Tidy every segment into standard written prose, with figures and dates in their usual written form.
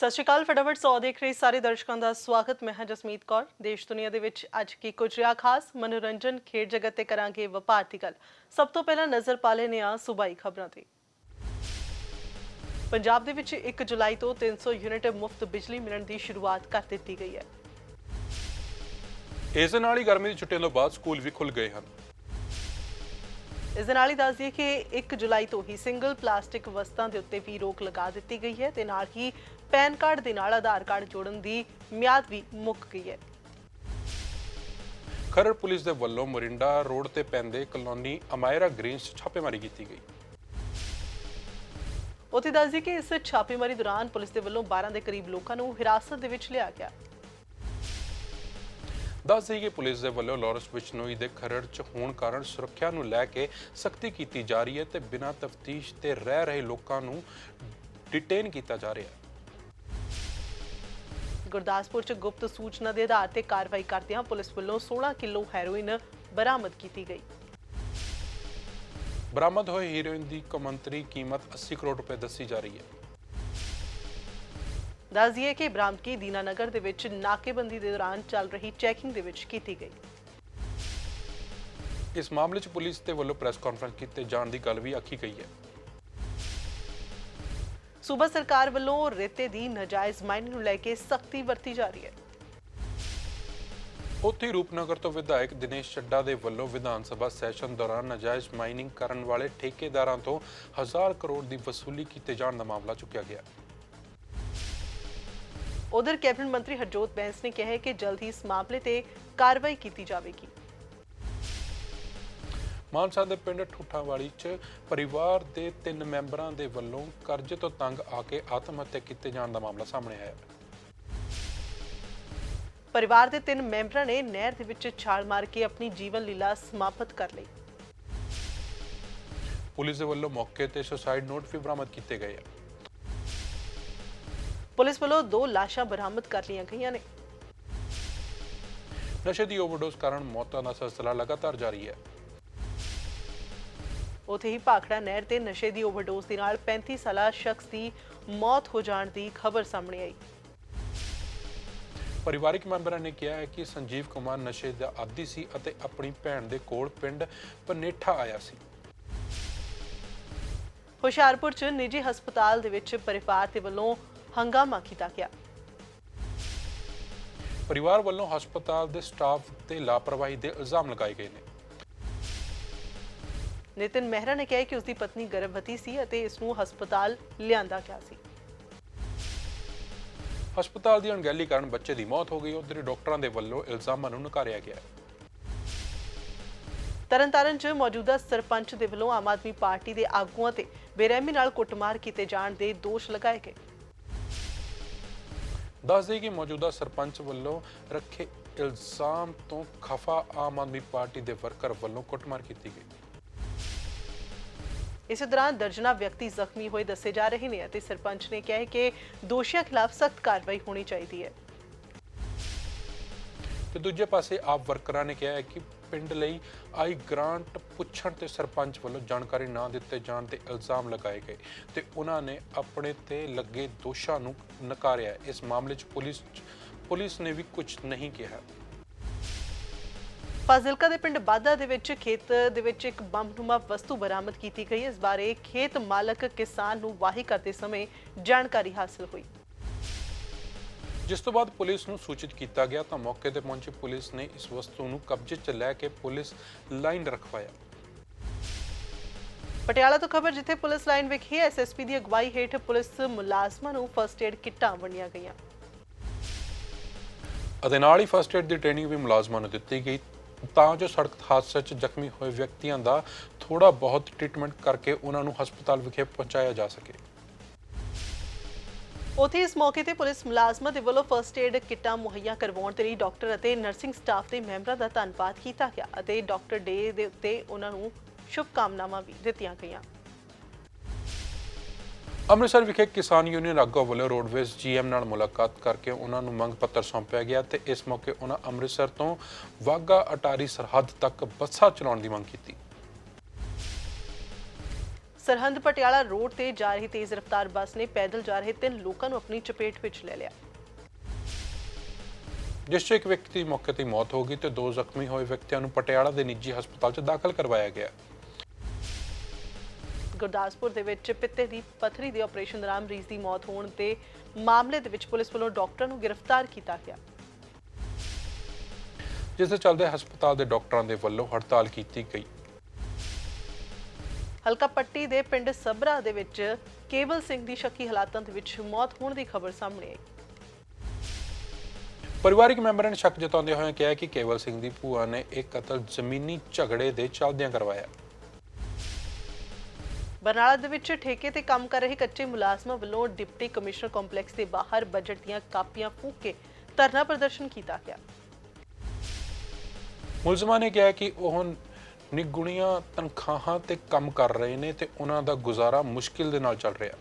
ਸਤਿ ਸ਼੍ਰੀ ਅਕਾਲ। ਫਟਾਫਟ 100 ਦੇਖ ਰਹੇ ਸਾਰੇ ਦਰਸ਼ਕਾਂ ਦਾ ਸਵਾਗਤ। ਮੈਂ ਹਾਂ ਜਸਮੀਤ ਕੌਰ। ਦੇਸ਼ ਦੁਨੀਆ ਦੇ ਵਿੱਚ ਅੱਜ ਕੀ ਕੁਝ ਰਿਹਾ ਖਾਸ ਮਨੋਰੰਜਨ ਖੇਡ ਜਗਤ ਤੇ ਕਰਾਂਗੇ ਵਪਾਰ ਦੀ ਗੱਲ। ਸਭ ਤੋਂ ਪਹਿਲਾਂ ਨਜ਼ਰ ਪਾ ਲੈਨੇ ਆ ਸੂਬਾਈ ਖਬਰਾਂ ਤੇ। ਪੰਜਾਬ ਦੇ ਵਿੱਚ 1 ਜੁਲਾਈ ਤੋਂ 300 ਯੂਨਿਟ ਮੁਫਤ ਬਿਜਲੀ ਮਿਲਣ ਦੀ ਸ਼ੁਰੂਆਤ ਕਰ ਦਿੱਤੀ ਗਈ ਹੈ। ਇਸ ਨਾਲ ਹੀ ਗਰਮੀ ਦੀ ਛੁੱਟੀਆਂ ਤੋਂ ਬਾਅਦ ਸਕੂਲ ਵੀ ਖੁੱਲ ਗਏ ਹਨ। ਇਸ ਦੇ ਨਾਲ ਹੀ ਦੱਸ ਦਈਏ ਕਿ 1 ਜੁਲਾਈ ਤੋਂ ਹੀ ਸਿੰਗਲ ਪਲਾਸਟਿਕ ਵਸਤਾਂ ਦੇ ਉੱਤੇ ਵੀ ਰੋਕ ਲਗਾ ਦਿੱਤੀ ਗਈ ਹੈ ਤੇ ਨਾਲ ਹੀ ਪੈਨ ਕਾਰਡ ਦੇ ਨਾਲ ਆਧਾਰ ਕਾਰਡ ਜੋੜਨ ਦੀ ਮਿਆਦ ਵੀ ਮੁੱਕ ਗਈ ਹੈ। ਖਰੜ ਪੁਲਿਸ ਦੇ ਵੱਲੋਂ ਮੋਰਿੰਡਾ ਰੋਡ ਤੇ ਪੈਂਦੇ ਕਲੋਨੀ ਅਮਾਇਰਾ ਗ੍ਰੀਨਸ 'ਚ ਛਾਪੇਮਾਰੀ ਕੀਤੀ ਗਈ। ਉੱਥੇ ਦੱਸ ਦਈਏ ਕਿ ਇਸ ਛਾਪੇਮਾਰੀ ਦੌਰਾਨ ਪੁਲਿਸ ਦੇ ਵੱਲੋਂ 12 ਦੇ ਕਰੀਬ ਲੋਕਾਂ ਨੂੰ ਹਿਰਾਸਤ ਦੇ ਵਿੱਚ ਲਿਆ ਗਿਆ। ਦੱਸ ਦਈਏ ਕਿ ਪੁਲਿਸ ਦੇ ਵੱਲੋਂ ਲਾਰੈਂਸ ਬਿਸ਼ਨੋਈ ਦੇ ਖਰੜ 'ਚ ਹੋਣ ਕਾਰਨ ਸੁਰੱਖਿਆ ਨੂੰ ਲੈ ਕੇ ਸਖਤੀ ਕੀਤੀ ਜਾ ਰਹੀ ਹੈ ਤੇ ਬਿਨਾਂ ਤਫਤੀਸ਼ ਤੇ ਰਹਿ ਰਹੇ ਲੋਕਾਂ ਨੂੰ ਡਿਟੇਨ ਕੀਤਾ ਜਾ ਰਿਹਾ ਹੈ। ਗੁਰਦਾਸਪੁਰ 'ਚ ਗੁਪਤ ਸੂਚਨਾ ਦੇ ਆਧਾਰ ਤੇ ਕਾਰਵਾਈ ਕਰਦਿਆਂ ਪੁਲਿਸ ਵੱਲੋਂ 16 ਕਿਲੋ ਹੈਰੋਇਨ ਬਰਾਮਦ ਕੀਤੀ ਗਈ। ਬਰਾਮਦ ਹੋਏ ਹੀਰੋਇਨ ਦੀ ਕੌਮਾਂਤਰੀ ਕੀਮਤ 80 ਕਰੋੜ ਰੁਪਏ ਦੱਸੀ ਜਾ ਰਹੀ ਹੈ। ਦੱਸ ਦਈਏ ਕਿ ਬਰਾਮਦਗੀ ਦੀਨਾਨਗਰ ਦੇ ਵਿੱਚ ਨਾਕੇਬੰਦੀ ਦੇ ਦੌਰਾਨ ਚੱਲ ਰਹੀ ਚੈਕਿੰਗ ਦੇ ਵਿੱਚ ਕੀਤੀ ਗਈ। ਇਸ ਮਾਮਲੇ 'ਚ ਪੁਲਿਸ ਦੇ ਵੱਲੋਂ ਪ੍ਰੈਸ ਕਾਨਫਰੰਸ ਕੀਤੇ ਜਾਣ ਦੀ ਗੱਲ ਵੀ ਆਖੀ ਗਈ ਹੈ। ਸੂਬਾ ਸਰਕਾਰ ਵੱਲੋਂ ਰੇਤੇ ਦੀ ਨਾਜਾਇਜ਼ ਮਾਈਨਿੰਗ ਨੂੰ ਲੈ ਕੇ ਸਖਤੀ ਵਰਤੀ ਜਾ ਰਹੀ ਹੈ। ਉੱਥੇ ਰੂਪਨਗਰ ਤੋਂ ਵਿਧਾਇਕ ਦਿਨੇਸ਼ ਚੱਡਾ ਦੇ ਵੱਲੋਂ ਵਿਧਾਨ ਸਭਾ ਸੈਸ਼ਨ ਦੌਰਾਨ ਨਾਜਾਇਜ਼ ਮਾਈਨਿੰਗ ਕਰਨ ਵਾਲੇ ਠੇਕੇਦਾਰਾਂ ਤੋਂ 1000 ਕਰੋੜ ਦੀ ਵਸੂਲੀ ਕੀਤੇ ਜਾਣ ਦਾ ਮਾਮਲਾ ਚੁੱਕਿਆ ਗਿਆ। ਉਧਰ ਕੈਬਨਿਟ ਮੰਤਰੀ ਹਰਜੋਤ ਬੈਂਸ ਨੇ ਕਿਹਾ ਹੈ ਕਿ ਜਲਦ ਹੀ ਇਸ ਮਾਮਲੇ ਤੇ ਕਾਰਵਾਈ ਕੀਤੀ ਜਾਵੇਗੀ। ਮਾਨਸਾ ਦੇ ਪਿੰਡ ਠੂਠਾਵਾਲੀ 'ਚ ਪਰਿਵਾਰ ਦੇ 3 ਮੈਂਬਰਾਂ ਦੇ ਵੱਲੋਂ ਕਰਜ਼ੇ ਤੋਂ ਤੰਗ ਆ ਕੇ ਆਤਮ ਹੱਤਿਆ ਕੀਤੇ ਜਾਣ ਦਾ ਮਾਮਲਾ ਸਾਹਮਣੇ ਆਇਆ। ਪਰਿਵਾਰ ਦੇ 3 ਮੈਂਬਰਾਂ ਨੇ ਨਹਿਰ ਦੇ ਵਿੱਚ ਛਾਲ ਮਾਰ ਕੇ ਆਪਣੀ ਜੀਵਨ ਲੀਲਾ ਸਮਾਪਤ ਕਰ ਲਈ। ਪੁਲਿਸ ਦੇ ਵੱਲੋਂ ਮੌਕੇ ਤੇ ਸੁਸਾਈਡ ਨੋਟ ਵੀ ਬਰਾਮਦ ਕੀਤੇ ਗਏ ਆ। ਪੁਲਿਸ ਵੱਲੋਂ 2 ਲਾਸ਼ਾਂ ਬਰਾਮਦ ਕਰ ਲਈਆਂ ਗਈਆਂ ਨੇ। ਨਸ਼ੇ ਦੀ ਓਵਰਡੋਜ਼ ਕਾਰਨ ਮੌਤਾਂ ਦਾ ਸਿਲਸਿਲਾ ਲਗਾਤਾਰ ਜਾਰੀ ਹੈ। ਉੱਥੇ ਹੀ ਭਾਖੜਾ ਨਹਿਰ ਤੇ ਨਸ਼ੇ ਦੀ ਓਵਰਡੋਜ਼ ਦੇ ਨਾਲ 35 ਸਾਲਾ ਸ਼ਖਸ ਦੀ ਮੌਤ ਹੋ ਜਾਣ ਦੀ ਖਬਰ ਸਾਹਮਣੇ ਆਈ। ਪਰਿਵਾਰਕ ਮੈਂਬਰਾਂ ਨੇ ਕਿਹਾ ਹੈ ਕਿ ਸੰਜੀਵ ਕੁਮਾਰ ਨਸ਼ੇ ਦਾ ਆਦੀ ਸੀ ਅਤੇ ਆਪਣੀ ਭੈਣ ਦੇ ਕੋਲ ਪਿੰਡ ਪਨੇਠਾ ਆਇਆ ਸੀ। ਹੁਸ਼ਿਆਰਪੁਰ 'ਚ ਨਿੱਜੀ ਹਸਪਤਾਲ ਦੇ ਵਿੱਚ ਪਰਿਵਾਰ ਦੇ ਵੱਲੋਂ ਹੰਗਾਮਾ ਕੀਤਾ ਗਿਆ। ਪਰਿਵਾਰ ਵੱਲੋਂ ਹਸਪਤਾਲ ਦੇ ਸਟਾਫ ਤੇ ਲਾਪਰਵਾਹੀ ਦੇ ਇਲਜ਼ਾਮ ਲਗਾਏ ਗਏ ਨੇ। ਨਿਤਿਨ ਮਹਿਰਾ ਨੇ ਕਿਹਾ ਕਿ ਉਸ ਦੀ ਪਤਨੀ ਗਰਭਵਤੀ ਸੀ ਅਤੇ ਇਸ ਨੂੰ ਹਸਪਤਾਲ ਲਿਆਂਦਾ ਗਿਆ ਸੀ। ਹਸਪਤਾਲ ਦੀ ਅਣਗਹਿਲੀ ਕਾਰਨ ਬੱਚੇ ਦੀ ਮੌਤ ਹੋ ਗਈ। ਉਧਰ ਡਾਕਟਰਾਂ ਦੇ ਵੱਲੋਂ ਇਲਜ਼ਾਮਾਂ ਨੂੰ ਨਕਾਰਿਆ ਗਿਆ। ਤਰਨਤਾਰਨ 'ਚ ਮੌਜੂਦਾ ਸਰਪੰਚ ਦੇ ਵੱਲੋਂ ਆਮ ਆਦਮੀ ਪਾਰਟੀ ਦੇ ਆਗੂਆਂ ਤੇ ਬੇਰਹਿਮੀ ਨਾਲ ਕੁੱਟਮਾਰ ਕੀਤੇ ਜਾਣ ਦੇ ਦੋਸ਼ ਲਗਾਏ ਗਏ। ਦੱਸ ਦੇਈਏ ਕਿ ਮੌਜੂਦਾ ਸਰਪੰਚ ਵੱਲੋਂ ਰੱਖੇ ਇਲਜ਼ਾਮ ਤੋਂ ਖਫਾ ਆਮ ਆਦਮੀ ਪਾਰਟੀ ਦੇ ਵਰਕਰ ਵੱਲੋਂ ਕੁੱਟਮਾਰ ਕੀਤੀ ਗਈ। ਇਸੇ ਦੌਰਾਨ ਦਰਜਨਾਂ ਵਿਅਕਤੀ ਜ਼ਖਮੀ ਹੋਏ ਦੱਸੇ ਜਾ ਰਹੇ ਨੇ ਅਤੇ ਸਰਪੰਚ ਨੇ ਕਿਹਾ ਹੈ ਕਿ ਦੋਸ਼ੀਆਂ ਖਿਲਾਫ ਸਖਤ ਕਾਰਵਾਈ ਹੋਣੀ ਚਾਹੀਦੀ ਹੈ। ਤੇ ਦੂਜੇ ਪਾਸੇ ਆਪ ਵਰਕਰਾਂ ਨੇ ਕਿਹਾ ਹੈ ਕਿ ਪਿੰਡ ਲਈ ਆਈ ਗ੍ਰਾਂਟ ਪੁੱਛਣ ਤੇ ਸਰਪੰਚ ਵੱਲੋਂ ਜਾਣਕਾਰੀ ਨਾ ਦਿੱਤੇ ਜਾਣ ਤੇ ਇਲਜ਼ਾਮ ਲਗਾਏ ਗਏ ਤੇ ਉਹਨਾਂ ਨੇ ਆਪਣੇ ਤੇ ਲੱਗੇ ਦੋਸ਼ਾਂ ਨੂੰ ਨਕਾਰਿਆ। ਇਸ ਮਾਮਲੇ 'ਚ ਪੁਲਿਸ ਨੇ ਵੀ ਕੁਝ ਨਹੀਂ ਕਿਹਾ। ਫਾਜ਼ਿਲਕਾ ਦੇ ਪਿੰਡ ਬਾਦਾ ਦੇ ਵਿੱਚ ਖੇਤ ਦੇ ਵਿੱਚ ਇੱਕ ਬੰਬਨੁਮਾ ਵਸਤੂ ਬਰਾਮਦ ਕੀਤੀ ਗਈ। ਇਸ ਬਾਰੇ ਖੇਤ ਮਾਲਕ ਕਿਸਾਨ ਨੂੰ ਵਾਹੀ ਕਰਦੇ ਸਮੇਂ ਜਾਣਕਾਰੀ ਹਾਸਲ ਹੋਈ। ਜਿਸ ਤੋਂ ਬਾਅਦ ਪੁਲਿਸ ਨੂੰ ਸੂਚਿਤ ਕੀਤਾ ਗਿਆ ਤਾਂ ਮੌਕੇ ਤੇ ਪਹੁੰਚੀ ਪੁਲਿਸ ਨੇ ਇਸ ਵਸਤੂ ਨੂੰ ਕਬਜ਼ੇ 'ਚ ਲੈ ਕੇ ਪੁਲਿਸ ਲਾਈਨ ਰਖਵਾਇਆ। ਪਟਿਆਲਾ ਤੋਂ ਖਬਰ, ਜਿੱਥੇ ਪੁਲਿਸ ਲਾਈਨ ਵਿਖੇ ਐਸਐਸਪੀ ਦੀ ਅਗਵਾਈ ਹੇਠ ਪੁਲਿਸ ਮੁਲਾਜ਼ਮਾਂ ਨੂੰ ਫਸਟ ਏਡ ਕਿੱਟਾਂ ਵੰਡੀਆਂ ਗਈਆਂ ਅਤੇ ਨਾਲ ਹੀ ਫਸਟ ਏਡ ਦੀ ਟ੍ਰੇਨਿੰਗ ਵੀ ਮੁਲਾਜ਼ਮਾਂ ਨੂੰ ਦਿੱਤੀ ਗਈ ਤਾਂ ਜੋ ਸੜਕ ਹਾਦਸੇ 'ਚ ਜ਼ਖਮੀ ਹੋਏ ਵਿਅਕਤੀਆਂ ਦਾ ਥੋੜਾ ਬਹੁਤ ਟ੍ਰੀਟਮੈਂਟ ਕਰਕੇ ਉਹਨਾਂ ਨੂੰ ਹਸਪਤਾਲ ਵਿਖੇ ਪਹੁੰਚਾਇਆ ਜਾ ਸਕੇ। ਉੱਥੇ ਇਸ ਮੌਕੇ ਤੇ ਪੁਲਿਸ ਮੁਲਾਜ਼ਮਾਂ ਦੇ ਵੱਲੋਂ ਫਸਟ ਏਡ ਕਿੱਟਾਂ ਮੁਹੱਈਆ ਕਰਵਾਉਣ ਦੇ ਲਈ ਡਾਕਟਰ ਅਤੇ ਨਰਸਿੰਗ ਸਟਾਫ ਦੇ ਮੈਂਬਰਾਂ ਦਾ ਧੰਨਵਾਦ ਕੀਤਾ ਗਿਆ ਅਤੇ ਡਾਕਟਰ ਡੇ ਦੇ ਉੱਤੇ ਉਹਨਾਂ ਨੂੰ ਸ਼ੁਭਕਾਮਨਾਵਾਂ ਵੀ ਦਿੱਤੀਆਂ ਗਈਆਂ। ਅੰਮ੍ਰਿਤਸਰ ਵਿਖੇ ਕਿਸਾਨ ਯੂਨੀਅਨ ਆਗੂਆਂ ਵੱਲੋਂ ਰੋਡਵੇਜ਼ ਜੀਐਮ ਨਾਲ ਮੁਲਾਕਾਤ ਕਰਕੇ ਉਹਨਾਂ ਨੂੰ ਮੰਗ ਪੱਤਰ ਸੌਂਪਿਆ ਗਿਆ ਤੇ ਇਸ ਮੌਕੇ ਉਹਨਾਂ ਅੰਮ੍ਰਿਤਸਰ ਤੋਂ ਵਾਘਾ ਅਟਾਰੀ ਸਰਹੱਦ ਤੱਕ ਬੱਸਾਂ ਚਲਾਉਣ ਦੀ ਮੰਗ ਕੀਤੀ। ਸਰਹੰਦ ਪਟਿਆਲਾ ਰੋਡ ਤੇ ਜਾ ਰਹੀ ਤੇਜ਼ ਰਫ਼ਤਾਰ ਬੱਸ ਨੇ ਪੈਦਲ ਜਾ ਰਹੇ 3 ਲੋਕਾਂ ਨੂੰ ਆਪਣੀ ਚਪੇਟ ਵਿੱਚ ਲੈ ਲਿਆ, ਜਿਸ 'ਚ ਇੱਕ ਵਿਅਕਤੀ ਦੀ ਮੌਕੇ ਤੇ ਮੌਤ ਹੋ ਗਈ ਤੇ 2 ਜ਼ਖਮੀ ਹੋਏ ਵਿਅਕਤੀਆਂ ਨੂੰ ਪਟਿਆਲਾ ਦੇ ਨਿੱਜੀ ਹਸਪਤਾਲ 'ਚ ਦਾਖਲ ਕਰਵਾਇਆ ਗਿਆ। ਗੁਰਦਾਸਪੁਰ ਦੇ ਵਿੱਚ ਪਿੱਤੇ ਦੀ ਪੱਥਰੀ ਦੇ ਆਪਰੇਸ਼ਨ ਦੌਰਾਨ ਮਰੀਜ਼ ਦੀ ਮੌਤ ਹੋਣ ਤੇ ਮਾਮਲੇ ਦੇ ਵਿੱਚ ਪੁਲਿਸ ਵੱਲੋਂ ਡਾਕਟਰ ਨੂੰ ਗ੍ਰਿਫਤਾਰ ਕੀਤਾ ਗਿਆ, ਜਿਸ ਦੇ ਚੱਲਦੇ ਹਸਪਤਾਲ ਦੇ ਡਾਕਟਰਾਂ ਦੇ ਵੱਲੋਂ ਹੜਤਾਲ ਕੀਤੀ ਗਈ। ਹਲਕਾ ਪੱਟੀ ਦੇ ਪਿੰਡ ਸਬਰਾ ਦੇ ਵਿੱਚ ਕੇਵਲ ਸਿੰਘ ਦੀ ਸ਼ੱਕੀ ਹਾਲਾਤਾਂ ਦੇ ਵਿੱਚ ਮੌਤ ਹੋਣ ਦੀ ਖਬਰ ਸਾਹਮਣੇ ਆਈ। ਪਰਿਵਾਰਕ ਮੈਂਬਰਾਂ ਨੇ ਸ਼ੱਕ ਜਤਾਉਂਦੇ ਹੋਏ ਕਿਹਾ ਕਿ ਕੇਵਲ ਸਿੰਘ ਦੀ ਭੂਆ ਨੇ ਇਹ ਕਤਲ ਜ਼ਮੀਨੀ ਝਗੜੇ ਦੇ ਚੱਲਦਿਆਂ ਕਰਵਾਇਆ। ਬਰਨਾਲਾ ਦੇ ਵਿੱਚ ਠੇਕੇ ਤੇ ਕੰਮ ਕਰ ਰਹੇ ਕੱਚੇ ਮੁਲਾਜ਼ਮਾਂ ਵੱਲੋਂ ਡਿਪਟੀ ਕਮਿਸ਼ਨਰ ਕੰਪਲੈਕਸ ਦੇ ਬਾਹਰ ਬਜਟ ਦੀਆਂ ਕਾਪੀਆਂ ਫੂਕ ਕੇ ਧਰਨਾ ਪ੍ਰਦਰਸ਼ਨ ਕੀਤਾ ਗਿਆ। ਮੁਲਜ਼ਮਾਂ ਨੇ ਕਿਹਾ ਕਿ ਉਹ ਨਿਗੁਣੀਆਂ ਤਨਖਾਹਾਂ ਤੇ ਕੰਮ ਕਰ ਰਹੇ ਨੇ ਤੇ ਉਹਨਾਂ ਦਾ ਗੁਜ਼ਾਰਾ ਮੁਸ਼ਕਿਲ ਦੇ ਨਾਲ ਚੱਲ ਰਿਹਾ।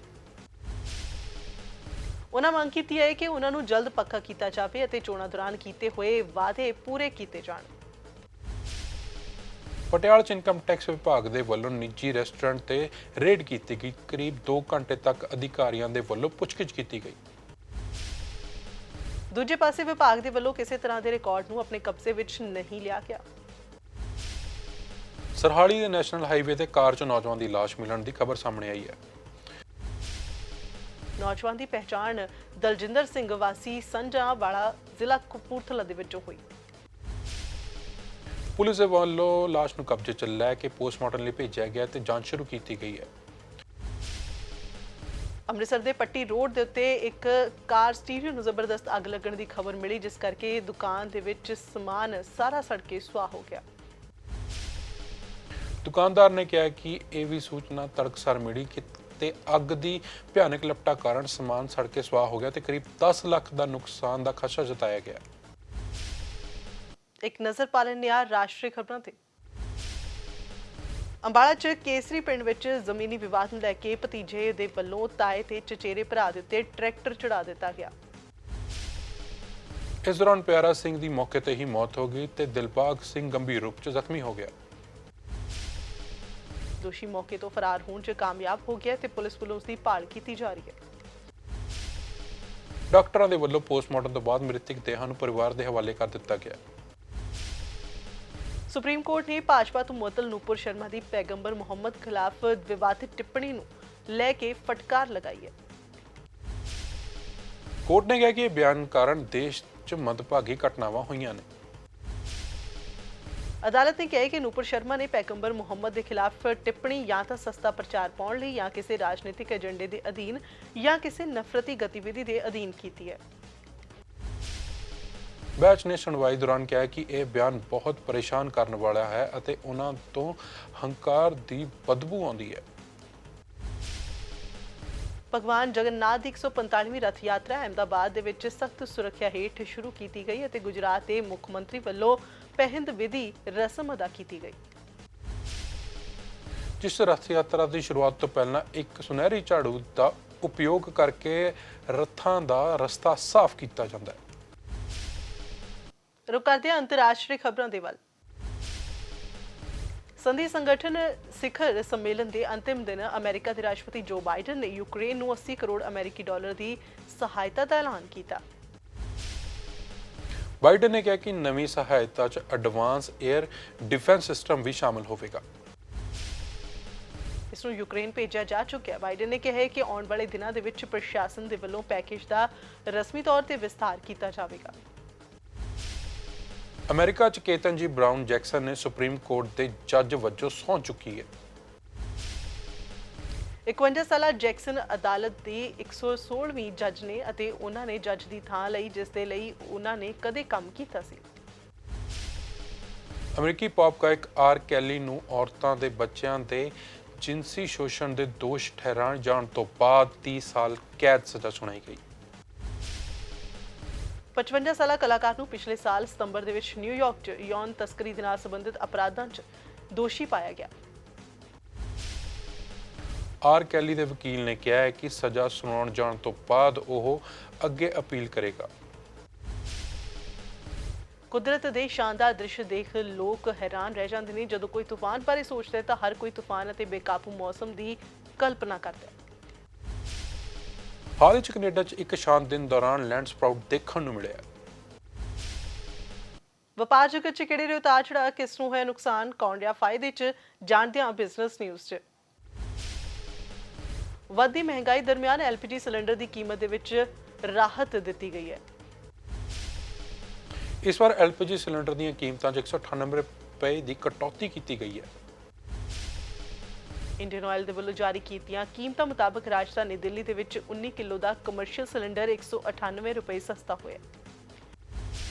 ਉਹਨਾਂ ਮੰਗ ਕੀਤੀ ਹੈ ਕਿ ਉਹਨਾਂ ਨੂੰ ਜਲਦ ਪੱਕਾ ਕੀਤਾ ਜਾਵੇ ਅਤੇ ਚੋਣਾਂ ਦੌਰਾਨ ਕੀਤੇ ਹੋਏ ਵਾਅਦੇ ਪੂਰੇ ਕੀਤੇ ਜਾਣ। ਪਟਿਆਲਾ 'ਚ ਇਨਕਮ ਟੈਕਸ ਵਿਭਾਗ ਦੇ ਵੱਲੋਂ ਨਿੱਜੀ ਰੈਸਟੋਰੈਂਟ ਤੇ ਰੇਡ ਕੀਤੀ ਗਈ। ਕਰੀਬ 2 ਘੰਟੇ ਤੱਕ ਅਧਿਕਾਰੀਆਂ ਦੇ ਵੱਲੋਂ ਪੁੱਛਗਿੱਛ ਕੀਤੀ ਗਈ। ਦੂਜੇ ਪਾਸੇ ਵਿਭਾਗ ਦੇ ਵੱਲੋਂ ਕਿਸੇ ਤਰ੍ਹਾਂ ਦੇ ਰਿਕਾਰਡ ਨੂੰ ਆਪਣੇ ਕਬਜ਼ੇ ਵਿੱਚ ਨਹੀਂ ਲਿਆ ਗਿਆ। ਸਰਹਾਲੀ ਦੇ ਨੈਸ਼ਨਲ ਹਾਈਵੇ ਤੇ ਕਾਰ 'ਚ ਨੌਜਵਾਨ ਦੀ ਲਾਸ਼ ਮਿਲਣ ਦੀ ਖਬਰ ਸਾਹਮਣੇ ਆਈ ਹੈ। ਨੌਜਵਾਨ ਦੀ ਪਹਿਚਾਣ ਦਲਜਿੰਦਰ ਸਿੰਘ ਵਾਸੀ ਸੰਜਾ ਵਾਲਾ ਜ਼ਿਲ੍ਹਾ ਕਪੂਰਥਲਾ ਦੇ ਵਿੱਚੋਂ ਹੋਈ। ਪੁਲਿਸ ਦੇ ਵੱਲੋਂ ਲਾਸ਼ ਨੂੰ ਕਬਜ਼ੇ 'ਚ ਲੈ ਕੇ ਪੋਸਟਮਾਰਟਮ ਲਈ ਭੇਜਿਆ ਗਿਆ ਤੇ ਜਾਂਚ ਸ਼ੁਰੂ ਕੀਤੀ ਗਈ ਹੈ। ਅੰਮ੍ਰਿਤਸਰ ਦੇ ਪੱਟੀ ਰੋਡ ਦੇ ਉੱਤੇ ਇੱਕ ਕਾਰ ਸਟੀਰੀਓ ਨੂੰ ਜ਼ਬਰਦਸਤ ਅੱਗ ਲੱਗਣ ਦੀ ਖਬਰ ਮਿਲੀ, ਜਿਸ ਕਰਕੇ ਦੁਕਾਨ ਦੇ ਵਿੱਚ ਸਮਾਨ ਸਾਰਾ ਸੜ ਕੇ ਸੁਆਹ ਹੋ ਗਿਆ। ਦੁਕਾਨਦਾਰ ਨੇ ਕਿਹਾ ਕਿ ਇਹ ਵੀ ਸੂਚਨਾ ਤੜਕਸਾਰ ਮਿਲੀ ਕਿ ਤੇ ਅੱਗ ਦੀ ਭਿਆਨਕ ਲਪਟਾ ਕਾਰਨ ਸਮਾਨ ਸੜ ਕੇ ਸੁਆਹ ਹੋ ਗਿਆ ਤੇ ਕਰੀਬ 10 ਲੱਖ ਦਾ ਨੁਕਸਾਨ ਦਾ ਖਦਸ਼ਾ ਜਤਾਇਆ ਗਿਆ। ਇੱਕ ਨਜ਼ਰ ਪਾ ਲੈਂਦੇ ਹਾਂ ਰਾਸ਼ਟਰੀ ਖਬਰਾਂ ਤੇ। ਅੰਬਾਲਾ 'ਚ ਕੇਸਰੀ ਪਿੰਡ ਵਿੱਚ ਜ਼ਮੀਨੀ ਵਿਵਾਦ ਨੂੰ ਲੈ ਕੇ ਭਤੀਜੇ ਦੇ ਵੱਲੋਂ ਤਾਏ ਤੇ ਚਚੇਰੇ ਭਰਾ ਦੇ ਉੱਤੇ ਟਰੈਕਟਰ ਚੜਾ ਦਿੱਤਾ ਗਿਆ। ਇਸ ਦੌਰਾਨ ਪਿਆਰਾ ਸਿੰਘ ਦੀ ਮੌਕੇ ਤੇ ਹੀ ਮੌਤ ਹੋ ਗਈ ਤੇ ਦਿਲਬਾਗ ਸਿੰਘ ਗੰਭੀਰ ਰੂਪ 'ਚ ਜ਼ਖਮੀ ਹੋ ਗਿਆ। ਦੋਸ਼ੀ ਮੌਕੇ ਤੋਂ ਫਰਾਰ ਹੋਣ 'ਚ ਕਾਮਯਾਬ ਹੋ ਗਿਆ ਤੇ ਪੁਲਿਸ ਵੱਲੋਂ ਉਸ ਦੀ ਭਾਲ ਕੀਤੀ ਜਾ ਰਹੀ ਹੈ। ਡਾਕਟਰਾਂ ਦੇ ਵੱਲੋਂ ਪੋਸਟਮਾਰਟਮ ਤੋਂ ਬਾਅਦ ਮ੍ਰਿਤਕ ਦੇਹਾਂ ਨੂੰ ਪਰਿਵਾਰ ਦੇ ਹਵਾਲੇ ਕਰ ਦਿੱਤਾ ਗਿਆ। ਸੁਪਰੀਮ ਕੋਰਟ ਨੇ ਭਾਜਪਾ ਤੋਂ ਮੁਅੱਤਲ ਨੂਪੁਰ ਸ਼ਰਮਾ ਦੀ ਪੈਗੰਬਰ ਮੁਹੰਮਦ ਖਿਲਾਫ ਵਿਵਾਦਿਤ ਟਿੱਪਣੀ ਨੂੰ ਲੈ ਕੇ ਫਟਕਾਰ ਲਗਾਈ ਹੈ। ਕੋਰਟ ਨੇ ਕਿਹਾ ਕਿ ਇਹ ਬਿਆਨ ਕਾਰਨ ਦੇਸ਼ 'ਚ ਮੰਦਭਾਗੀ ਘਟਨਾਵਾਂ ਹੋਈਆਂ ਨੇ। ਅਦਾਲਤ ਨੇ ਕਿਹਾ ਕਿ ਨੂਪੁਰ ਸ਼ਰਮਾ ਨੇ ਪੈਗੰਬਰ ਮੁਹੰਮਦ ਦੇ ਖਿਲਾਫ ਟਿੱਪਣੀ ਜਾਂ ਤਾਂ ਸਸਤਾ ਪ੍ਰਚਾਰ ਪਾਉਣ ਲਈ ਜਾਂ ਕਿਸੇ ਰਾਜਨੀਤਿਕ ਏਜੰਡੇ ਦੇ ਅਧੀਨ ਜਾਂ ਕਿਸੇ ਨਫ਼ਰਤੀ ਗਤੀਵਿਧੀ ਦੇ ਅਧੀਨ ਕੀਤੀ ਹੈ। ਬੈਂਚ ਨੇ ਸੁਣਵਾਈ ਦੌਰਾਨ ਕਿਹਾ ਕਿ ਇਹ ਬਿਆਨ ਬਹੁਤ ਪਰੇਸ਼ਾਨ ਕਰਨ ਵਾਲਾ ਹੈ ਅਤੇ ਉਹਨਾਂ ਤੋਂ ਹੰਕਾਰ ਦੀ ਬਦਬੂ ਆਉਂਦੀ ਹੈ। ਭਗਵਾਨ ਜਗਨਨਾਥ ਦੀ 145ਵੀਂ ਰਥ ਯਾਤਰਾ ਅਹਿਮਦਾਬਾਦ ਦੇ ਵਿੱਚ ਸਖਤ ਸੁਰੱਖਿਆ ਹੇਠ ਸ਼ੁਰੂ ਕੀਤੀ ਗਈ ਅਤੇ ਗੁਜਰਾਤ ਦੇ ਮੁੱਖ ਮੰਤਰੀ ਵੱਲੋਂ ਪਹਿੰਦ ਵਿਧੀ ਰਸਮ ਅਦਾ ਕੀਤੀ ਗਈ। ਜਿਸ ਰਥ ਯਾਤਰਾ ਦੀ ਸ਼ੁਰੂਆਤ ਤੋਂ ਪਹਿਲਾਂ ਇੱਕ ਸੁਨਹਿਰੀ ਝਾੜੂ ਦਾ ਉਪਯੋਗ ਕਰਕੇ ਰਥਾਂ ਦਾ ਰਸਤਾ ਸਾਫ਼ ਕੀਤਾ ਜਾਂਦਾ ਹੈ। ਰੁਕ ਕਰਦੇ ਹਾਂ ਅੰਤਰਰਾਸ਼ਟਰੀ ਖਬਰਾਂ ਦੇ ਵੱਲ। ਸੰਧੀ ਸੰਗਠਨ ਸਿਖਰ ਸੰਮੇਲਨ ਦੇ ਅੰਤਿਮ ਦਿਨ ਅਮਰੀਕਾ ਦੇ ਰਾਸ਼ਟਰਪਤੀ ਜੋ ਬਾਈਡਨ ਨੇ ਯੂਕਰੇਨ ਨੂੰ 80 ਕਰੋੜ ਅਮਰੀਕੀ ਡਾਲਰ ਦੀ ਸਹਾਇਤਾ ਦਾ ਐਲਾਨ ਕੀਤਾ। ਬਾਈਡਨ ਨੇ ਕਿਹਾ ਕਿ ਨਵੀਂ ਸਹਾਇਤਾ 'ਚ ਐਡਵਾਂਸ 에ਅਰ ਡਿਫੈਂਸ ਸਿਸਟਮ ਵੀ ਸ਼ਾਮਲ ਹੋਵੇਗਾ। ਇਸ ਨੂੰ ਯੂਕਰੇਨ ਭੇਜਿਆ ਜਾ ਚੁੱਕਿਆ। ਬਾਈਡਨ ਨੇ ਕਿਹਾ ਕਿ ਆਉਣ ਵਾਲੇ ਦਿਨਾਂ ਦੇ ਵਿੱਚ ਪ੍ਰਸ਼ਾਸਨ ਦੇ ਵੱਲੋਂ ਪੈਕੇਜ ਦਾ ਰਸਮੀ ਤੌਰ ਤੇ ਵਿਸਥਾਰ ਕੀਤਾ ਜਾਵੇਗਾ। ਅਮਰੀਕਾ 'ਚ ਕੇਤਨਜੀ ਬਰਾਊਨ ਜੈਕਸਨ ਨੇ ਸੁਪਰੀਮ ਕੋਰਟ ਦੇ ਜੱਜ ਵਜੋਂ ਸਹੁੰ ਚੁੱਕੀ ਹੈ। 51 ਸਾਲਾ ਜੈਕਸਨ ਅਦਾਲਤ ਦੀ 116ਵੀਂ ਜੱਜ ਨੇ ਅਤੇ ਉਹਨਾਂ ਨੇ ਜੱਜ ਦੀ ਥਾਂ ਲਈ ਜਿਸ ਦੇ ਲਈ ਉਹਨਾਂ ਨੇ ਕਦੇ ਕੰਮ ਕੀਤਾ ਸੀ। ਅਮਰੀਕੀ ਪੌਪ ਗਾਇਕ ਆਰ ਕੈਲੀ ਨੂੰ ਔਰਤਾਂ ਦੇ ਬੱਚਿਆਂ ਦੇ ਜਿਨਸੀ ਸ਼ੋਸ਼ਣ ਦੇ ਦੋਸ਼ ਠਹਿਰਾਏ ਜਾਣ ਤੋਂ ਬਾਅਦ 30 ਸਾਲ ਕੈਦ ਸਜ਼ਾ ਸੁਣਾਈ ਗਈ। 55 ਸਾਲਾ ਕਲਾਕਾਰ ਨੂੰ ਪਿਛਲੇ ਸਾਲ ਸਤੰਬਰ ਦੇ ਵਿੱਚ ਨਿਊਯਾਰਕ 'ਚ ਯੌਨ ਤਸਕਰੀ ਦੇ ਨਾਲ ਸੰਬੰਧਿਤ ਅਪਰਾਧਾਂ 'ਚ ਦੋਸ਼ੀ ਪਾਇਆ ਗਿਆ। ਆਰ ਕੈਲੀ ਦੇ ਵਕੀਲ ਨੇ ਕਿਹਾ ਹੈ ਕਿ ਸਜ਼ਾ ਸੁਣਾਉਣ ਜਾਣ ਤੋਂ ਬਾਅਦ ਉਹ ਅੱਗੇ ਅਪੀਲ ਕਰੇਗਾ। ਕੁਦਰਤ ਦੇ ਸ਼ਾਨਦਾਰ ਦ੍ਰਿਸ਼ ਦੇਖ ਲੋਕ ਹੈਰਾਨ ਰਹਿ ਜਾਂਦੇ ਨੇ। ਜਦੋਂ ਕੋਈ ਤੂਫਾਨ ਬਾਰੇ ਸੋਚਦਾ ਹੈ ਤਾਂ ਹਰ ਕੋਈ ਤੂਫਾਨ ਅਤੇ ਬੇਕਾਬੂ ਮੌਸਮ ਦੀ ਕਲਪਨਾ ਕਰਦਾ ਹੈ। ਹਾਲ ਹੀ 'ਚ ਕੈਨੇਡਾ 'ਚ ਇੱਕ ਸ਼ਾਂਤ ਦਿਨ ਦੌਰਾਨ ਲੈਂਡ ਸਪਰਾਊਟ ਦੇਖਣ ਨੂੰ ਮਿਲਿਆ। ਵਪਾਰ ਜਗਤ 'ਚ ਕਿਹੜੇ ਉਤਾਰ ਚੜ੍ਹਾਅ, ਕਿਸ ਨੂੰ ਹੋਇਆ ਨੁਕਸਾਨ, ਕੌਣ ਰਿਹਾ ਫਾਇਦੇ 'ਚ, ਜਾਣਦੇ ਹਾਂ ਬਿਜ਼ਨਸ ਨਿਊਜ਼ 'ਚ। ਵੱਧਦੀ ਮਹਿੰਗਾਈ ਦਰਮਿਆਨ LPG ਸਿਲੰਡਰ ਦੀ ਕੀਮਤ ਦੇ ਵਿੱਚ ਰਾਹਤ ਦਿੱਤੀ ਗਈ ਹੈ। ਇਸ ਵਾਰ LPG ਸਿਲੰਡਰ ਦੀਆਂ ਕੀਮਤਾਂ 'ਚ 198 ਰੁਪਏ ਦੀ ਕਟੌਤੀ ਕੀਤੀ ਗਈ ਹੈ। ਇੰਡੀਅਨ ਆਇਲ ਦੇ ਵੱਲੋਂ ਜਾਰੀ ਕੀਤੀਆਂ ਕੀਮਤਾਂ ਮੁਤਾਬਕ ਰਾਜਧਾਨੀ ਦਿੱਲੀ ਦੇ ਵਿੱਚ 19 ਕਿਲੋ ਦਾ ਕਮਰਸ਼ੀਅਲ ਸਿਲੰਡਰ 198 ਰੁਪਏ ਸਸਤਾ ਹੋਇਆ।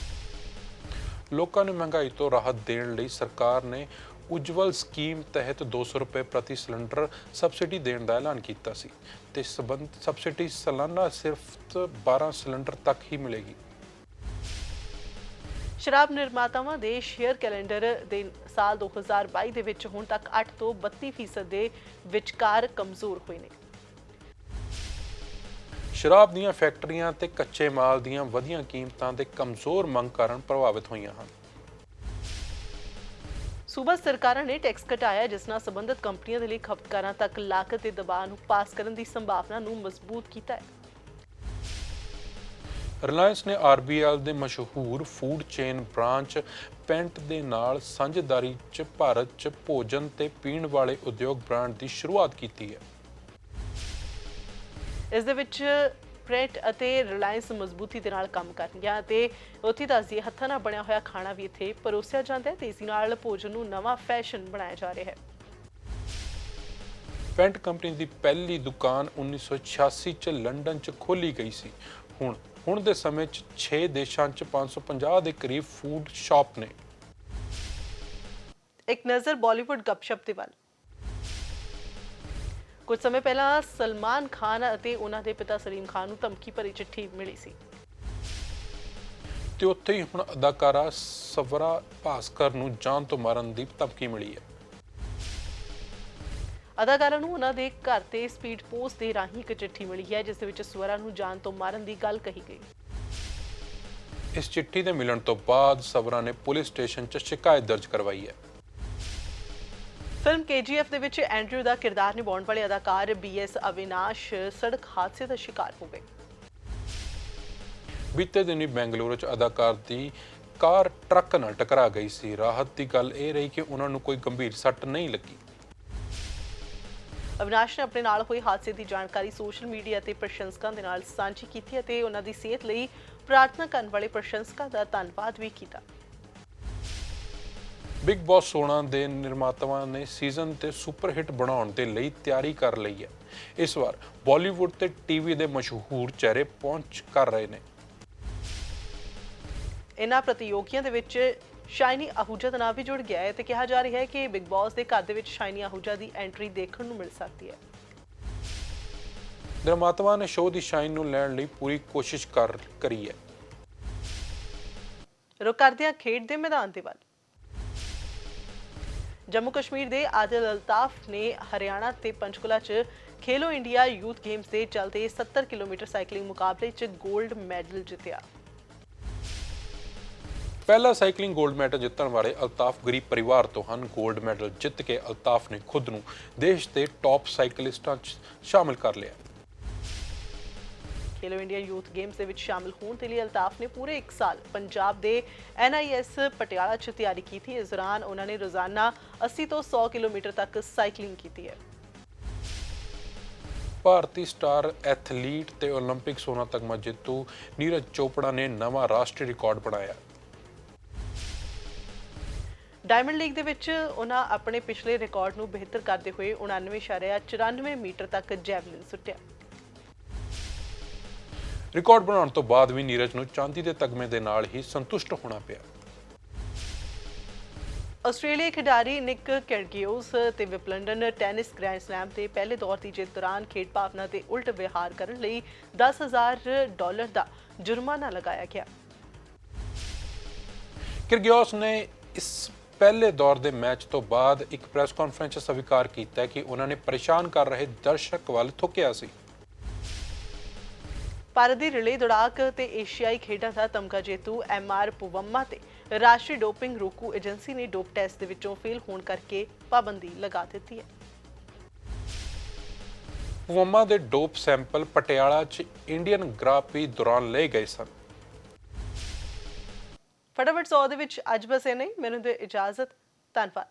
ਲੋਕਾਂ ਨੂੰ ਮਹਿੰਗਾਈ ਤੋਂ ਰਾਹਤ ਦੇਣ ਲਈ ਸਰਕਾਰ ਨੇ ਉਜਵਲ ਸਕੀਮ ਤਹਿਤ 200 ਰੁਪਏ ਪ੍ਰਤੀ ਸਿਲੰਡਰ ਸਬਸਿਡੀ ਦੇਣ ਦਾ ਐਲਾਨ ਕੀਤਾ ਸੀ ਤੇ ਸਬੰਧ ਸਬਸਿਡੀ ਸਾਲਾਨਾ ਸਿਰਫ 12 ਸਿਲੰਡਰ ਤੱਕ ਹੀ ਮਿਲੇਗੀ। ਸ਼ਰਾਬ ਨਿਰਮਾਤਾਵਾਂ ਦੇ ਸ਼ੇਅਰ ਕੈਲੰਡਰ ਦੇ ਸਾਲ 2022 ਦੇ ਵਿੱਚ ਹੁਣ ਤੱਕ 8 ਤੋਂ 32% ਦੇ ਵਿਚਕਾਰ ਕਮਜ਼ੋਰ ਹੋਏ ਨੇ। ਸ਼ਰਾਬ ਦੀਆਂ ਫੈਕਟਰੀਆਂ ਤੇ ਕੱਚੇ ਮਾਲ ਦੀਆਂ ਵਧੀਆਂ ਕੀਮਤਾਂ ਤੇ ਕਮਜ਼ੋਰ ਮੰਗ ਕਾਰਨ ਪ੍ਰਭਾਵਿਤ ਹੋਈਆਂ ਹਨ। ਸੂਬਾ ਸਰਕਾਰਾਂ ਨੇ ਟੈਕਸ ਘਟਾਇਆ, ਜਿਸ ਨਾਲ ਸੰਬੰਧਿਤ ਕੰਪਨੀਆਂ ਦੇ ਲਈ ਖਪਤਕਾਰਾਂ ਤੱਕ ਲਾਗਤ ਦੇ ਦਬਾਅ ਨੂੰ ਪਾਸ ਕਰਨ ਦੀ ਸੰਭਾਵਨਾ ਨੂੰ ਮਜ਼ਬੂਤ ਕੀਤਾ ਹੈ। ਰਿਲਾਇੰਸ ਨੇ RBL ਦੇ ਮਸ਼ਹੂਰ ਫੂਡ ਚੇਨ ਬ੍ਰਾਂਚ ਪੈਂਟ ਦੇ ਨਾਲ ਸਾਂਝੇਦਾਰੀ 'ਚ ਭਾਰਤ 'ਚ ਭੋਜਨ ਤੇ ਪੀਣ ਵਾਲੇ ਉਦਯੋਗ ਬ੍ਰਾਂਡ ਦੀ ਸ਼ੁਰੂਆਤ ਕੀਤੀ ਹੈ। ਇਸ ਦੇ ਵਿੱਚ ਪ੍ਰਿੰਟ ਅਤੇ ਰਿਲਾਇੰਸ ਮਜ਼ਬੂਤੀ ਦੇ ਨਾਲ ਕੰਮ ਕਰਨਗੀਆਂ ਅਤੇ ਉੱਥੇ ਦੱਸਦੀ ਹੱਥਾਂ ਨਾਲ ਬਣਿਆ ਹੋਇਆ ਖਾਣਾ ਵੀ ਇੱਥੇ ਪਰੋਸਿਆ ਜਾਂਦਾ ਹੈ ਤੇ ਇਸ ਨਾਲ ਭੋਜਨ ਨੂੰ ਨਵਾਂ ਫੈਸ਼ਨ ਬਣਾਇਆ ਜਾ ਰਿਹਾ ਹੈ। ਪੈਂਟ ਕੰਪਨੀ ਦੀ ਪਹਿਲੀ ਦੁਕਾਨ 1986 ਚ ਲੰਡਨ ਚ ਖੋਲੀ ਗਈ ਸੀ। ਹੁਣ ਦੇ ਸਮੇਂ 'ਚ 6 ਦੇਸ਼ਾਂ 'ਚ 550 ਦੇ ਕਰੀਬ ਫੂਡ ਸ਼ਾਪ ਨੇ। ਇੱਕ ਨਜ਼ਰ ਬਾਲੀਵੁੱਡ ਗੱਪਸ਼ਪ ਦੇ ਵੱਲ। ਕੁਝ ਸਮੇਂ ਪਹਿਲਾਂ ਸਲਮਾਨ ਖਾਨ ਅਤੇ ਉਹਨਾਂ ਦੇ ਪਿਤਾ ਸਲੀਮ ਖਾਨ ਨੂੰ ਧਮਕੀ ਭਰੀ ਚਿੱਠੀ ਮਿਲੀ ਸੀ ਤੇ ਉੱਥੇ ਹੀ ਹੁਣ ਅਦਾਕਾਰਾ ਸਵਰਾ ਭਾਸਕਰ ਨੂੰ ਜਾਨ ਤੋਂ ਮਾਰਨ ਦੀ ਧਮਕੀ ਮਿਲੀ ਹੈ। ਅਦਾਕਾਰਾ ਨੂੰ ਉਹਨਾਂ ਦੇ ਘਰ ਤੇ ਸਪੀਡ ਪੋਸਟ ਦੇ ਰਾਹੀਂ ਇੱਕ ਚਿੱਠੀ ਮਿਲੀ ਹੈ, ਜਿਸ ਦੇ ਵਿੱਚ ਸਵਰਾ ਨੂੰ ਜਾਨ ਤੋਂ ਮਾਰਨ ਦੀ ਗੱਲ ਕਹੀ ਗਈ। ਇਸ ਚਿੱਠੀ ਦੇ ਮਿਲਣ ਤੋਂ ਬਾਅਦ ਸਵਰਾ ਨੇ ਪੁਲਿਸ ਸਟੇਸ਼ਨ 'ਚ ਸ਼ਿਕਾਇਤ ਦਰਜ ਕਰਵਾਈ ਹੈ। ਫਿਲਮ KGF ਦੇ ਵਿੱਚ ਐਂਡਰਿਊ ਦਾ ਕਿਰਦਾਰ ਨਿਭਾਉਣ ਵਾਲੇ ਅਦਾਕਾਰ BS ਅਵਿਨਾਸ਼ ਸੜਕ ਹਾਦਸੇ ਦਾ ਸ਼ਿਕਾਰ ਹੋ ਗਏ। ਬੀਤੇ ਦਿਨੀ ਬੈਂਗਲੁਰੂ 'ਚ ਅਦਾਕਾਰ ਦੀ ਕਾਰ ਟਰੱਕ ਨਾਲ ਟਕਰਾ ਗਈ ਸੀ। ਰਾਹਤ ਦੀ ਗੱਲ ਇਹ ਰਹੀ ਕਿ ਉਹਨਾਂ ਨੂੰ ਕੋਈ ਗੰਭੀਰ ਸੱਟ ਨਹੀਂ ਲੱਗੀ। ਅਵਿਨਾਸ਼ ਨੇ ਆਪਣੇ ਨਾਲ ਹੋਏ ਹਾਦਸੇ ਦੀ ਜਾਣਕਾਰੀ ਸੋਸ਼ਲ ਮੀਡੀਆ ਤੇ ਪ੍ਰਸ਼ੰਸਕਾਂ ਦੇ ਨਾਲ ਸਾਂਝੀ ਕੀਤੀ ਅਤੇ ਉਹਨਾਂ ਦੀ ਸਿਹਤ ਲਈ ਪ੍ਰਾਰਥਨਾ ਕਰਨ ਵਾਲੇ ਪ੍ਰਸ਼ੰਸਕਾਂ ਦਾ ਧੰਨਵਾਦ ਵੀ ਕੀਤਾ। ਬਿਗ ਬੌਸ 16 ਦੇ ਨਿਰਮਾਤਾਵਾਂ ਨੇ ਸੀਜ਼ਨ ਤੇ ਸੁਪਰ ਹਿੱਟ ਬਣਾਉਣ ਦੇ ਲਈ ਤਿਆਰੀ ਕਰ ਲਈ ਹੈ। ਇਸ ਵਾਰ ਬਾਲੀਵੁੱਡ ਤੇ TV ਦੇ ਮਸ਼ਹੂਰ ਚਿਹਰੇ ਪਹੁੰਚ ਕਰ ਰਹੇ ਨੇ। ਇਹਨਾਂ ਪ੍ਰਤੀਯੋਗੀਆਂ ਦੇ ਵਿੱਚ ਸ਼ਾਇਨੀ ਆਹੂਜਾ ਦਾ ਨਾਮ ਵੀ ਜੁੜ ਗਿਆ ਹੈ ਤੇ ਕਿਹਾ ਜਾ ਰਿਹਾ ਹੈ ਕਿ ਬਿਗ ਬੌਸ ਦੇ ਘਰ ਦੇ ਵਿੱਚ ਸ਼ਾਇਨੀ ਆਹੂਜਾ ਦੀ ਐਂਟਰੀ ਦੇਖਣ ਨੂੰ ਮਿਲ ਸਕਦੀ ਹੈ। ਨਿਰਮਾਤਾਵਾਂ ਨੇ ਸ਼ੋਅ ਦੀ ਸ਼ਾਈਨ ਨੂੰ ਲੈਣ ਲਈ ਪੂਰੀ ਕੋਸ਼ਿਸ਼ ਕਰੀ ਹੈ। ਰੁਕ ਕਰਦੇ ਹਾਂ ਖੇਡ ਦੇ ਮੈਦਾਨ ਦੇ ਵੱਲ। ਜੰਮੂ ਕਸ਼ਮੀਰ ਦੇ ਆਦਿਲ ਅਲਤਾਫ ਨੇ ਹਰਿਆਣਾ ਤੇ ਪੰਚਕੂਲਾ 'ਚ ਖੇਲੋ ਇੰਡੀਆ ਯੂਥ ਗੇਮਸ ਦੇ ਚੱਲਦੇ 70 ਕਿਲੋਮੀਟਰ ਸਾਈਕਲਿੰਗ ਮੁਕਾਬਲੇ 'ਚ 골ਡ ਮੈਡਲ ਜਿੱਤਿਆ। ਪਹਿਲਾ ਸਾਈਕਲਿੰਗ 골ਡ ਮੈਡਲ ਜਿੱਤਣ ਵਾਲੇ ਅਲਤਾਫ ਗਰੀਬ ਪਰਿਵਾਰ ਤੋਂ ਹਨ। 골ਡ ਮੈਡਲ ਜਿੱਤ ਕੇ ਅਲਤਾਫ ਨੇ ਖੁਦ ਨੂੰ ਦੇਸ਼ ਦੇ ਟੌਪ ਸਾਈਕਲਿਸਟਾਂ 'ਚ ਸ਼ਾਮਿਲ ਕਰ ਲਿਆ। ਖੇਲੋ ਇੰਡੀਆ ਯੂਥ ਗੇਮਸ ਦੇ ਵਿੱਚ ਸ਼ਾਮਿਲ ਹੋਣ ਦੇ ਲਈ ਅਲਤਾਫ ਨੇ ਪੂਰੇ 1 ਸਾਲ ਪੰਜਾਬ ਦੇ NIS ਪਟਿਆਲਾ 'ਚ ਤਿਆਰੀ ਕੀਤੀ। ਇਸ ਦੌਰਾਨ ਉਹਨਾਂ ਨੇ ਰੋਜ਼ਾਨਾ 80 ਤੋਂ 100 ਕਿਲੋਮੀਟਰ ਤੱਕ ਸਾਈਕਲਿੰਗ ਕੀਤੀ ਹੈ। ਭਾਰਤੀ ਸਟਾਰ ਐਥਲੀਟ ਤੇ ਓਲੰਪਿਕ ਸੋਨਾ ਤਗਮਾ ਜੇਤੂ ਨੀਰਜ ਚੋਪੜਾ ਨੇ ਨਵਾਂ ਰਾਸ਼ਟਰੀ ਰਿਕਾਰਡ ਬਣਾਇਆ। ਡਾਇਮੰਡ ਲੀਗ ਦੇ ਵਿੱਚ ਉਹਨਾਂ ਆਪਣੇ ਪਿਛਲੇ ਰਿਕਾਰਡ ਨੂੰ ਬਿਹਤਰ ਕਰਦੇ ਹੋਏ 99.94 ਮੀਟਰ ਤੱਕ ਜੈਵਲਿਨ ਸੁੱਟਿਆ। ਰਿਕਾਰਡ ਬਣਾਉਣ ਤੋਂ ਬਾਅਦ ਵੀ ਨੀਰਜ ਨੂੰ ਚਾਂਦੀ ਦੇ ਤਗਮੇ ਦੇ ਨਾਲ ਹੀ ਸੰਤੁਸ਼ਟ ਹੋਣਾ ਪਿਆ। ਆਸਟ੍ਰੇਲੀਆਈ ਖਿਡਾਰੀ ਨਿਕ ਕੈਰਗਿਓਸ ਤੇ ਵਿੰਬਲਡਨ ਟੈਨਿਸ ਗ੍ਰੈਂਡ ਸਲੈਮ ਤੇ ਪਹਿਲੇ ਦੌਰ ਦੀ ਜਿੱਤ ਦੌਰਾਨ ਖੇਡ ਭਾਵਨਾ ਦੇ ਉਲਟ ਵਿਹਾਰ ਕਰਨ ਲਈ $10,000 ਦਾ ਜੁਰਮਾਨਾ ਲਗਾਇਆ ਗਿਆ। ਕੈਰਗਿਓਸ ਨੇ ਇਸ ਪਹਿਲੇ ਦੌਰ ਦੇ ਮੈਚ ਤੋਂ ਬਾਅਦ ਇੱਕ ਪ੍ਰੈਸ ਕਾਨਫਰੰਸ 'ਚ ਸਵੀਕਾਰ ਕੀਤਾ ਕਿ ਉਹਨਾਂ ਨੇ ਪਰੇਸ਼ਾਨ ਕਰ ਰਹੇ ਦਰਸ਼ਕ ਵੱਲ ਥੁੱਕਿਆ ਸੀ। ਭਾਰਤ ਦੀ ਰਿਲੇ ਦੌੜਾਕ ਤੇ ਏਸ਼ੀਆਈ ਖੇਡਾਂ ਦਾ ਤਮਗਾ ਜੇਤੂ MR ਪੁਵੰਮਾ ਤੇ ਰਾਸ਼ਟਰੀ ਡੋਪਿੰਗ ਰੋਕੂ ਏਜੰਸੀ ਨੇ ਡੋਪ ਟੈਸਟ ਦੇ ਵਿੱਚੋਂ ਫੇਲ ਹੋਣ ਕਰਕੇ ਪਾਬੰਦੀ ਲਗਾ ਦਿੱਤੀ ਹੈ। ਪੁਲਵਾਮਾ ਦੇ ਡੋਪ ਸੈਂਪਲ ਪਟਿਆਲਾ 'ਚ ਇੰਡੀਅਨ ਗ੍ਰਾਂ ਪ੍ਰੀ ਦੌਰਾਨ ਲਏ ਗਏ ਸਨ। ਫਟਾਫਟ 100 ਦੇ ਵਿੱਚ ਅੱਜ ਬਸ ਇੰਨਾ ਹੀ। ਮੈਨੂੰ ਦੇ ਇਜਾਜ਼ਤ। ਧੰਨਵਾਦ।